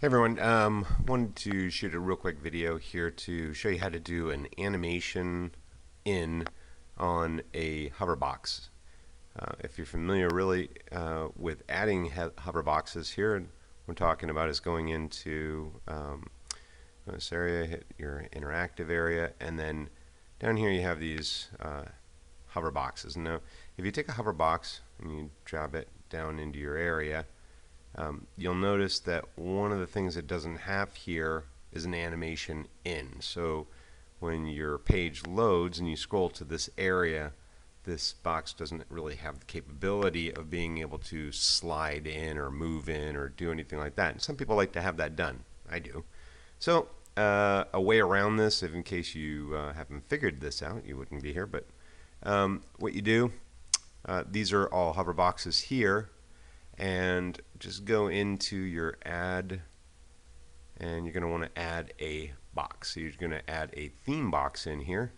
Hey everyone, wanted to shoot a real quick video here to show you how to do an animation in on a hover box. If you're familiar really with adding hover boxes here, what we're talking about is going into this area, hit your interactive area, and then down here you have these hover boxes. Now if you take a hover box and you drop it down into your area, you'll notice that one of the things it doesn't have here is an animation in. So when your page loads and you scroll to this area, this box doesn't really have the capability of being able to slide in or move in or do anything like that. And some people like to have that done. I do. So a way around this, if in case you haven't figured this out, you wouldn't be here, but what you do, these are all hover boxes here, and just go into your add, and you're going to want to add a box. So you're going to add a theme box in here,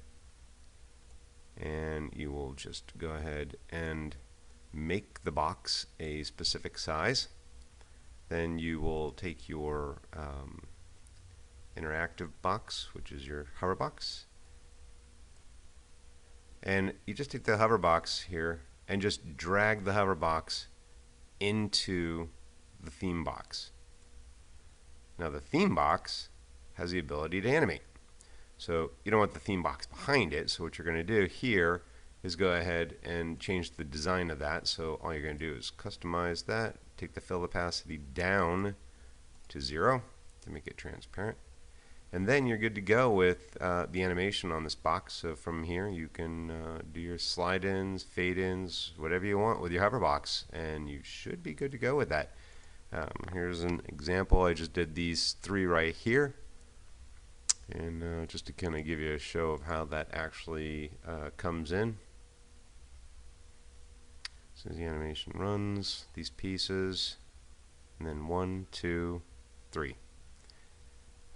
and you will just go ahead and make the box a specific size. Then you will take your interactive box, which is your hover box, and you just take the hover box here and just drag the hover box into the theme box. Now the theme box has the ability to animate. So you don't want the theme box behind it, so what you're going to do here is go ahead and change the design of that. So all you're going to do is customize that, take the fill opacity down to 0 to make it transparent, and then you're good to go with the animation on this box. So from here you can do your slide ins, fade ins, whatever you want with your hover box, and you should be good to go with that. Here's an example. I just did these 3 right here, and just to kind of give you a show of how that actually comes in. So the animation runs, these pieces, and then 1, 2, 3,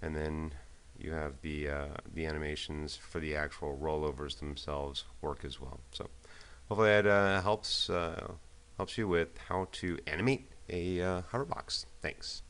and then you have the animations for the actual rollovers themselves work as well. So hopefully that helps you with how to animate a hover box. Thanks.